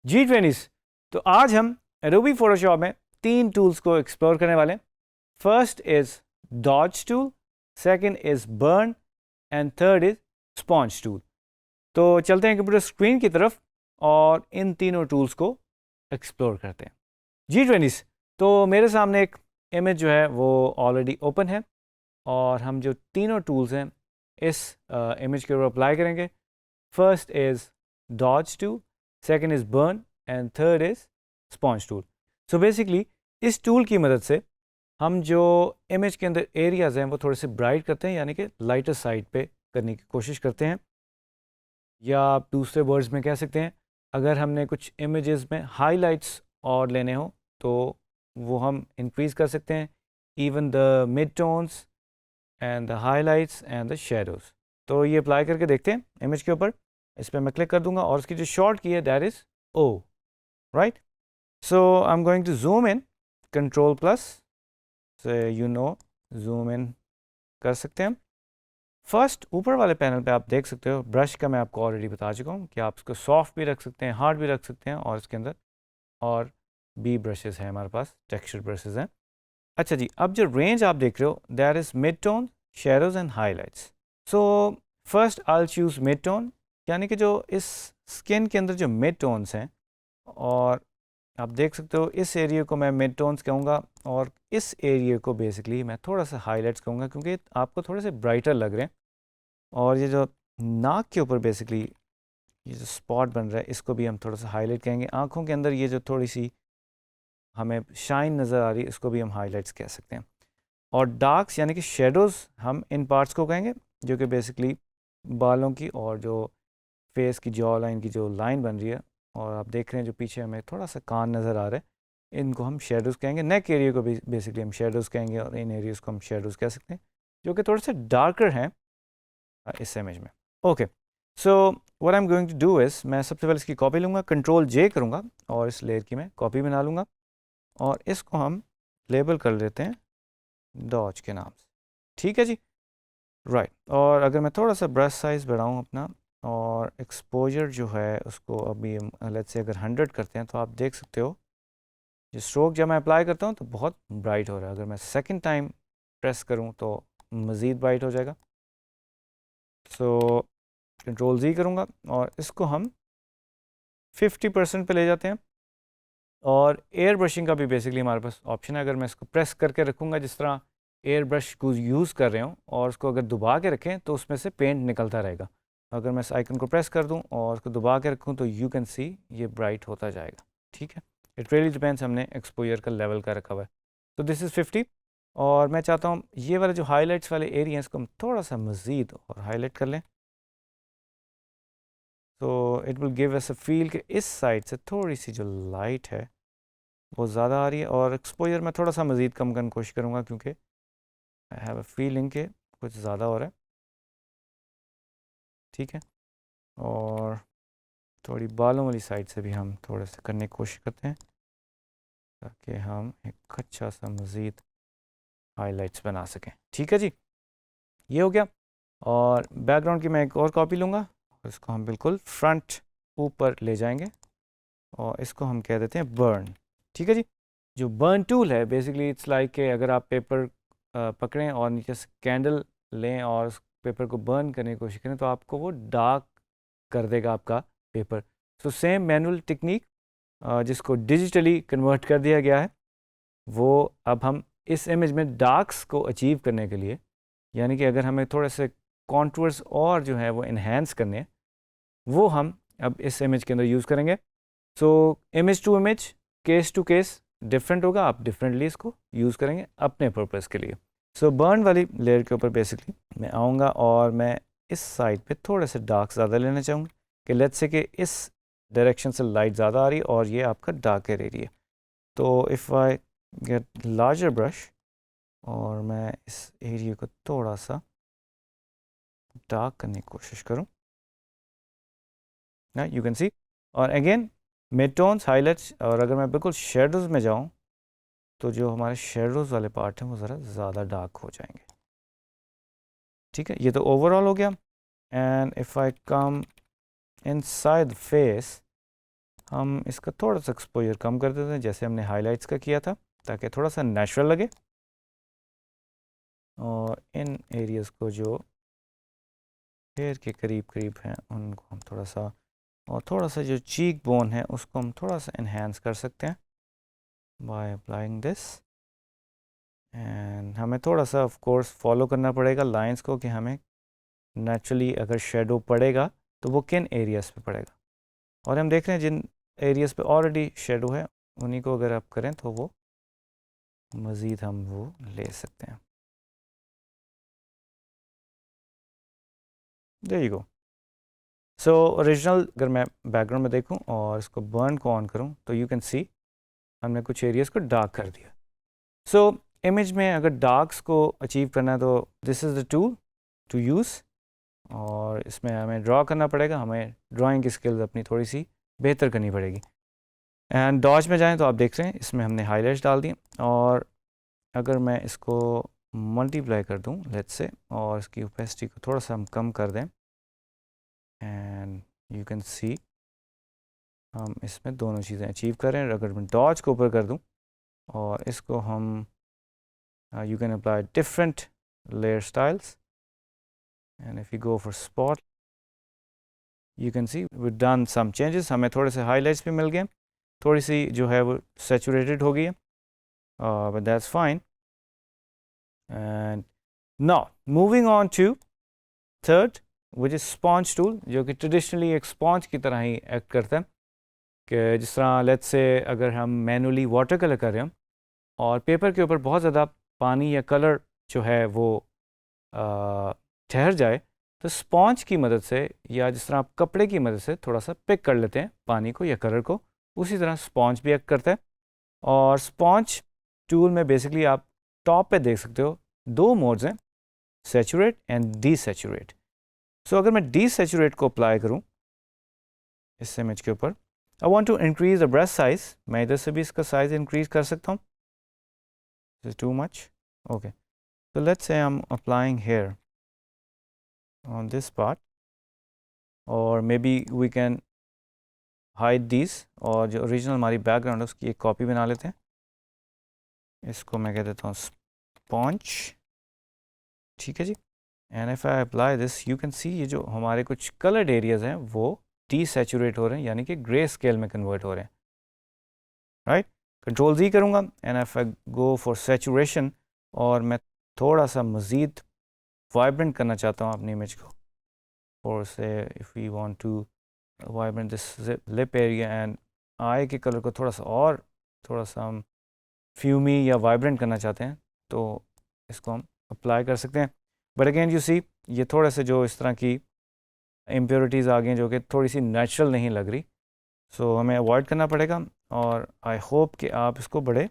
G20s। तो आज हम एडोबी फोटोशॉप में 3 टूल्स को एक्सप्लोर करने वाले हैं। First is dodge tool, second is burn and third is sponge tool. तो चलते हैं कंप्यूटर स्क्रीन की तरफ और इन तीनों टूल्स को एक्सप्लोर करते हैं। G20s, तो मेरे सामने एक इमेज जो है वो ऑलरेडी ओपन है और हम जो तीनों टूल्स हैं इस इमेज के ऊपर अप्लाई करेंगे। First is dodge tool, second is burn and third is sponge tool. So basically इस टूल की मदद से हम जो इमेज के अंदर एरियाज हैं वो थोड़े से ब्राइट करते हैं, यानी कि लाइटर साइड पे करने की कोशिश करते हैं। या आप दूसरे वर्ड्स में कह सकते हैं, अगर हमने कुछ इमेजेस में हाइलाइट्स और लेने हो तो वो हम इंक्रीज़ कर सकते हैं, even the mid tones and the highlights and the shadows. तो ये अप्लाई करके देखते हैं इमेज के ऊपर। इस पर मैं क्लिक कर दूंगा और उसकी जो शॉर्ट की है that is O, right. So I am going to zoom in, control plus से जूम इन कर सकते हैं। फर्स्ट ऊपर वाले पैनल पे आप देख सकते हो ब्रश का मैं आपको ऑलरेडी बता चुका हूँ कि आप इसको सॉफ्ट भी रख सकते हैं, हार्ड भी रख सकते हैं, और इसके अंदर और बी ब्रशेस हैं हमारे पास, टेक्सचर ब्रशेस हैं। अच्छा जी, अब जो रेंज आप देख रहे हो that is mid tone, shadows and highlights. So first I choose mid tone, यानी कि जो इस स्किन के अंदर जो मिड टोन्स हैं, और आप देख सकते हो इस एरिया को मैं मिड टोन्स कहूँगा और इस एरिया को बेसिकली मैं थोड़ा सा हाईलाइट्स कहूँगा क्योंकि आपको थोड़े से ब्राइटर लग रहे हैं। और ये जो नाक के ऊपर बेसिकली ये जो स्पॉट बन रहा है इसको भी हम थोड़ा सा हाईलाइट कहेंगे। आँखों के अंदर ये जो थोड़ी सी हमें शाइन नज़र आ रही है इसको भी हम हाईलाइट्स कह सकते हैं। और डार्क्स यानी कि शेडोज़ हम इन पार्ट्स को कहेंगे जो कि बेसिकली बालों की और जो फेस की जॉ लाइन की जो लाइन बन रही है, और आप देख रहे हैं जो पीछे हमें थोड़ा सा कान नज़र आ रहा है, इनको हम शेडोज़ कहेंगे। नेक एरिया को भी बेसिकली हम शेडोज़ कहेंगे और इन एरियाज़ को हम शेडोज़ कह सकते हैं जो कि थोड़े से डार्कर हैं इस इमेज में। Okay, so what I am going to do is, मैं सबसे पहले इसकी कॉपी लूँगा, कंट्रोल जे करूँगा और इस लेयर की मैं कॉपी बना लूँगा और इसको हम लेबल कर लेते हैं डॉज के नाम से। ठीक है जी, राइट। और अगर मैं थोड़ा सा ब्रश साइज़ बढ़ाऊँ अपना और एक्सपोजर जो है उसको अभी लेट्स से अगर 100 करते हैं तो आप देख सकते हो जो स्ट्रोक जब मैं अप्लाई करता हूँ तो बहुत ब्राइट हो रहा है। अगर मैं सेकंड टाइम प्रेस करूँ तो मज़ीद ब्राइट हो जाएगा। सो कंट्रोल जी करूँगा और इसको हम 50% पे ले जाते हैं। और एयर ब्रशिंग का भी बेसिकली हमारे पास ऑप्शन है। अगर मैं इसको प्रेस करके रखूँगा जिस तरह एयर ब्रश को यूज़ कर रहे हो, और उसको अगर दबा के रखें तो उसमें से पेंट निकलता रहेगा। अगर मैं इस आइकन को प्रेस कर दूं और उसको दबा के रखूं तो यू कैन सी ये ब्राइट होता जाएगा। ठीक है, इट रियली डिपेंड्स हमने एक्सपोजर का लेवल का रखा हुआ है। तो दिस इज़ 50। और मैं चाहता हूँ ये वाले जो हाईलाइट्स वाले एरिया हैं इसको हम थोड़ा सा मज़ीद और हाईलाइट कर लें। तो it will give us a feel कि इस साइड से थोड़ी सी जो लाइट है वो ज़्यादा आ रही है, और एक्सपोजर मैं थोड़ा सा मज़ीद कम करने की कोशिश करूँगा क्योंकि आई हैव अ फीलिंग के कुछ ज़्यादा हो रहा है। ठीक है, और थोड़ी बालों वाली साइड से भी हम थोड़े से करने की कोशिश करते हैं ताकि हम एक अच्छा सा मज़ीद हाइलाइट्स बना सकें। ठीक है जी, ये हो गया। और बैकग्राउंड की मैं एक और कॉपी लूँगा और इसको हम बिल्कुल फ्रंट ऊपर ले जाएंगे और इसको हम कह देते हैं बर्न। ठीक है जी, जो बर्न टूल है बेसिकली इट्स लाइक कि अगर आप पेपर पकड़ें और नीचे से कैंडल लें और उस पेपर को बर्न करने की कोशिश करें तो आपको वो डार्क कर देगा आपका paper. So same manual technique जिसको डिजिटली कन्वर्ट कर दिया गया है, वो अब हम इस इमेज में डार्क्स को अचीव करने के लिए, यानी कि अगर हमें थोड़े से कॉन्टूर्स और जो है वो इन्हेंस करने हैं, वो हम अब इस इमेज के अंदर यूज़ करेंगे। So image to image, case to case different होगा, आप डिफरेंटली इसको यूज़ करेंगे अपने पर्पज़ के लिए। सो बर्न वाली लेयर के ऊपर बेसिकली मैं आऊँगा और मैं इस साइड पे थोड़े से डार्क ज़्यादा लेना चाहूँगा कि लेट्स से कि इस डायरेक्शन से लाइट ज़्यादा आ रही है और ये आपका डार्कर एरिया। तो if I get larger brush और मैं इस एरिया को थोड़ा सा डार्क करने की कोशिश करूँ ना, यू कैन सी। और अगेन मिड टोन्स, हाईलाइट्स, और अगर मैं बिल्कुल शेडोज़ में जाऊँ तो जो हमारे शेडोज़ वाले पार्ट हैं वो ज़रा ज़्यादा डार्क हो जाएंगे। ठीक है, ये तो ओवरऑल हो गया। And if I come inside face हम इसका थोड़ा सा एक्सपोजर कम कर देते हैं जैसे हमने हाइलाइट्स का किया था, ताकि थोड़ा सा नेचुरल लगे। और इन एरियाज़ को जो हेयर के करीब करीब हैं उनको हम थोड़ा सा, और थोड़ा सा जो चीक बोन है उसको हम थोड़ा सा इन्हेंस कर सकते हैं बाय अप्लाइंग दिस। एंड हमें थोड़ा सा ऑफ कोर्स फॉलो करना पड़ेगा लाइंस को, कि हमें नेचुरली अगर शेडो पड़ेगा तो वो किन एरियाज़ पे पड़ेगा। और हम देख रहे हैं जिन एरियाज़ पे ऑलरेडी शेडो है उन्हीं को अगर आप करें तो वो मज़ीद हम वो ले सकते हैं। There you go. So original अगर मैं बैकग्राउंड में देखूं और इसको बर्न को ऑन करूं तो यू कैन सी हमने कुछ एरियाज़ को डार्क कर दिया। सो इमेज में अगर डार्क्स को अचीव करना है तो this is the tool to use, और इसमें हमें ड्रॉ करना पड़ेगा, हमें ड्राइंग की स्किल्स अपनी थोड़ी सी बेहतर करनी पड़ेगी। एंड डॉज में जाएं तो आप देख रहे हैं इसमें हमने हाईलाइट्स डाल दिए, और अगर मैं इसको मल्टीप्लाई कर दूं लेट्स से, और इसकी ओपेसिटी को थोड़ा सा हम कम कर दें, एंड यू कैन सी हम इसमें दोनों चीज़ें अचीव करें। अगर मैं डॉज को ऊपर कर दूं और इसको हम you can apply different layer styles, and if you go for spot you can see we've done some changes। हमें थोड़े से highlights भी मिल गए, थोड़ी सी जो है वो saturated हो गई है, but that's fine। and now moving on to third which is sponge tool, जो कि traditionally एक sponge की तरह ही act करता है, कि जिस तरह लेट्स से अगर हम मैनुअली वाटर कलर कर रहे हैं और पेपर के ऊपर बहुत ज़्यादा पानी या कलर जो है वो ठहर जाए, तो स्पॉन्ज की मदद से या जिस तरह आप कपड़े की मदद से थोड़ा सा पिक कर लेते हैं पानी को या कलर को, उसी तरह स्पॉन्ज भी एक्ट करता है। और स्पॉन्ज टूल में बेसिकली आप टॉप पे देख सकते हो दो मोड्स हैं, सैचुरेट एंड डीसैचुरेट। सो अगर मैं डीसैचुरेट को अप्लाई करूं इस इमेज के ऊपर, I want to increase the brush size, मैं इधर से भी इसका साइज इंक्रीज कर सकता हूं। This is too much. Okay, so let's say I'm applying here on this part, or maybe we can hide these, और जो ओरिजिनल हमारी बैकग्राउंड है उसकी एक कॉपी बना लेते हैं। इसको मैं कह देता हूँ स्पॉन्ज, ठीक है जी। And if I apply this you can see ये जो हमारे कुछ कलर्ड एरियाज हैं वो डीसैचुरेट हो रहे हैं, यानी कि ग्रे स्केल में कन्वर्ट हो रहे हैं, राइट। कंट्रोल Z करूँगा and if I go for saturation, और मैं थोड़ा सा मज़ीद वाइब्रेंट करना चाहता हूँ अपनी इमेज को, और से if we want to vibrant this lip area and eye के कलर को थोड़ा सा हम फ्यूमी या वाइब्रेंट करना चाहते हैं तो इसको हम अप्लाई कर सकते हैं। बट अगेन यू सी ये थोड़े से जो इस तरह की इम्प्योरिटीज़ आ गई जो कि थोड़ी सी नेचुरल नहीं लग रही, सो हमें अवॉइड करना पड़ेगा। और आई होप कि आप इसको बड़े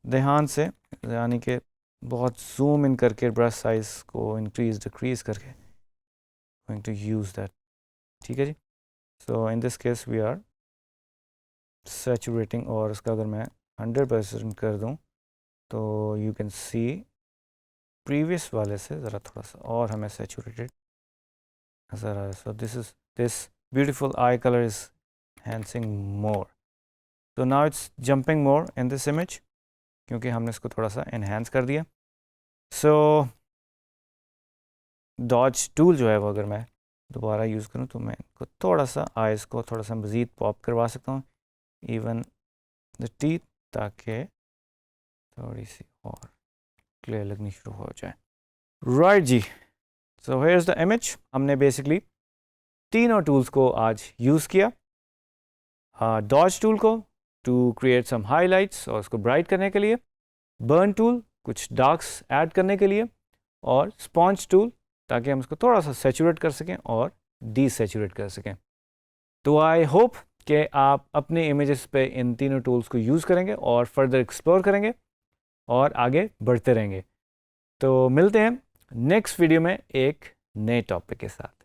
ध्यान से, यानी कि बहुत जूम इन करके ब्रश साइज को इंक्रीज डिक्रीज करके गोइंग टू यूज़ दैट, ठीक है जी। So in this case we are saturating, और इसका अगर मैं 100% कर दूं तो यू कैन सी प्रीवियस वाले से ज़रा थोड़ा सा और हमें सैचुरेटेड नज़र आ रहा है। So this beautiful I colour is enhancing more, so now it's jumping more in this image क्योंकि हमने इसको थोड़ा सा enhance कर दिया। so dodge tool जो है वो अगर मैं दोबारा यूज़ करूँ तो मैं इनको थोड़ा सा आइज़ को थोड़ा सा मज़ीद पॉप करवा सकता हूँ, इवन द टीथ, ताकि थोड़ी सी और क्लियर लगनी शुरू हो जाए। राइट जी, so here is the image. हमने बेसिकली तीनों टूल्स को आज यूज़ किया। डॉज टूल को टू क्रिएट सम हाईलाइट्स और उसको ब्राइट करने के लिए, बर्न टूल कुछ डार्क्स ऐड करने के लिए, और स्पॉन्ज टूल ताकि हम उसको थोड़ा सा सैचुरेट कर सकें और डीसैचुरेट कर सकें। तो आई होप कि आप अपने इमेजेस पे इन तीनों टूल्स को यूज़ करेंगे और फर्दर एक्सप्लोर करेंगे और आगे बढ़ते रहेंगे। तो मिलते हैं नेक्स्ट वीडियो में एक नए टॉपिक के साथ।